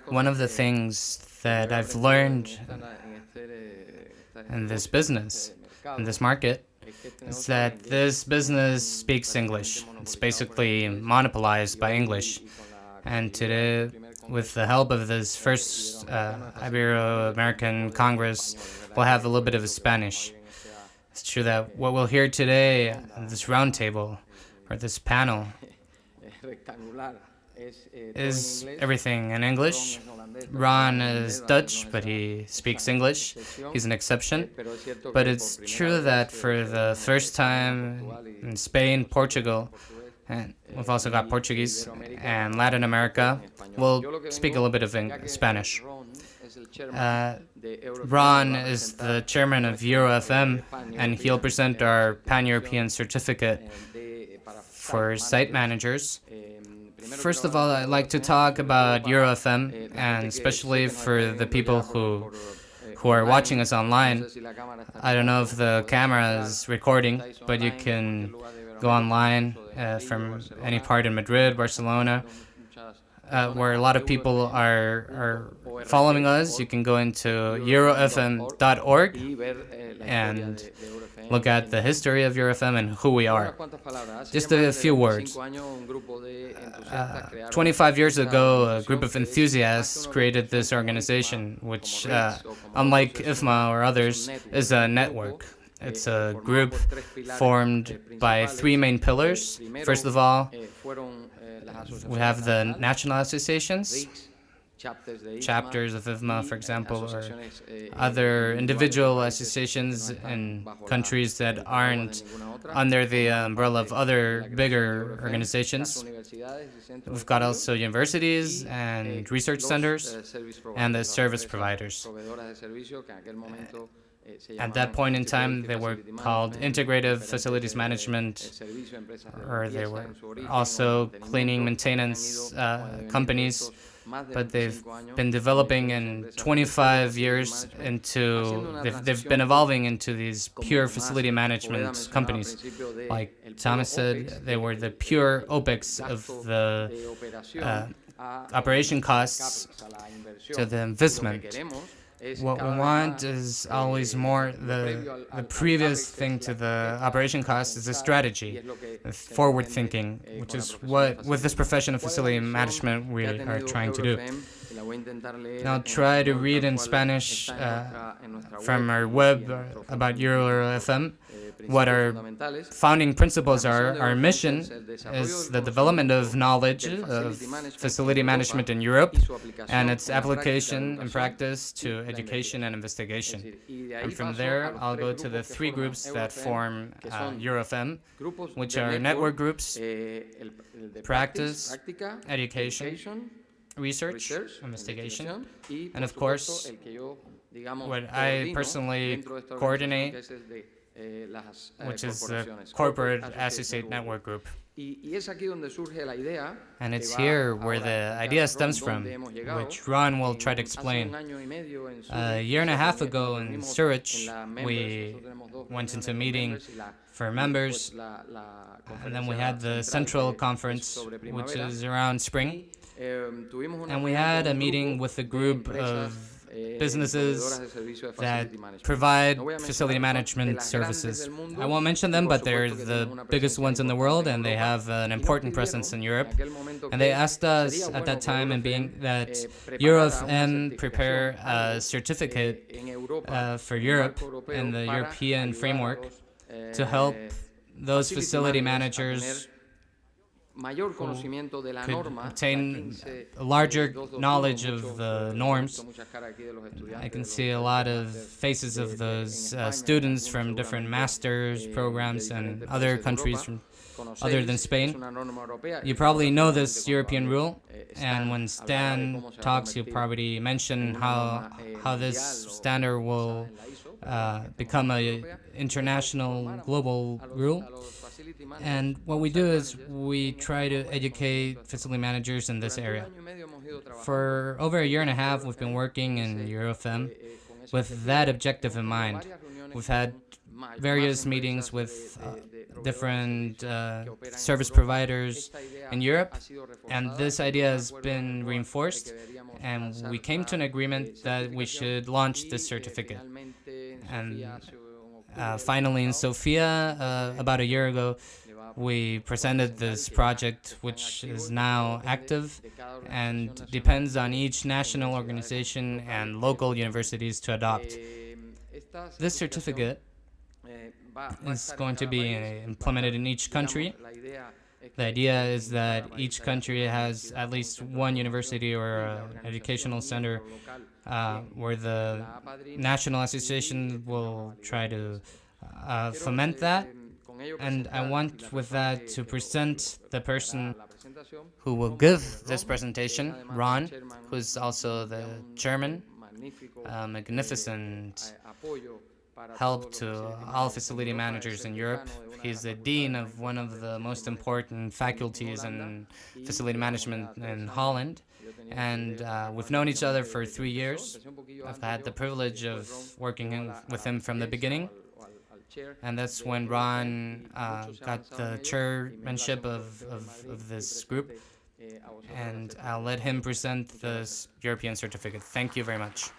One of the things that I've learned in this business, in this market, is that this business speaks English. It's basically monopolized by English. And today, with the help of this first Ibero-American Congress, we'll have a little bit of Spanish. It's true that what we'll hear today, this roundtable, or this panel, is everything in English. Ron is Dutch, but he speaks English. He's an exception. But it's true that for the first time in Spain, Portugal, and we've also got Portuguese, and Latin America, we'll speak a little bit of Spanish. Ron is the chairman of EuroFM, and he'll present our pan-European certificate for site managers. First of all, I'd like to talk about EuroFM, and especially for the people who are watching us online. I don't know if the camera is recording, but you can go online from any part in Madrid, Barcelona, where a lot of people are following us. You can go into eurofm.org and look at the history of EuroFM and who we are. Just a few words. 25 years ago, a group of enthusiasts created this organization, which, unlike IFMA or others, is a network. It's a group formed by three main pillars. First of all, we have the national associations, chapters of IFMA, for example, or other individual associations in countries that aren't under the umbrella of other bigger organizations. We've got also universities and research centers and the service providers. At that point in time, they were called Integrative Facilities Management, or they were also cleaning maintenance companies, but they've been developing in 25 years into, they've been evolving into these pure facility management companies. Like Thomas said, they were the pure OPEX of the operation costs to the investment. What we want is always more the previous thing to the operation cost is a strategy, forward thinking, which is what, with this profession of facility management, we are trying to do. And I'll try to read in Spanish from our web about EuroFM what our founding principles are. Our mission is the development of knowledge of facility management in Europe and its application and practice to education and investigation. And from there, I'll go to the three groups that form EuroFM, which are network groups, practice, education, research, investigation, and of course, what I personally coordinate, which is the Corporate Associate Network Group. And it's here where the idea stems from, which Ron will try to explain. A year and a half ago in Zurich, we went into a meeting for members, and then we had the Central Conference, which is around spring. And we had a meeting with a group of businesses that provide facility management services. I won't mention them, but they're the biggest ones in the world, and they have an important presence in Europe. And they asked us at that time, and being that EuroFM prepare a certificate for Europe in the European framework to help those facility managers could obtain a larger knowledge of the norms. I can see a lot of faces of those students from different master's programs and other countries from other than Spain. You probably know this European rule, and when Stan talks, he'll probably mention how this standard will become an international global rule. And what we do is we try to educate facility managers in this area. For over a year and a half, we've been working in EuroFM with that objective in mind. We've had various meetings with different service providers in Europe, and this idea has been reinforced, and we came to an agreement that we should launch this certificate. And finally, in Sofia, about a year ago, we presented this project, which is now active and depends on each national organization and local universities to adopt. This certificate is going to be implemented in each country. The idea is that each country has at least one university or educational center where the national association will try to foment that. And I want with that to present the person who will give this presentation, Ron, who's also the chairman, magnificent help to all facility managers in Europe. He's the dean of one of the most important faculties in facility management in Holland. And we've known each other for 3 years. I've had the privilege of working with him from the beginning. And that's when Ron got the chairmanship of this group. And I'll let him present this European certificate. Thank you very much.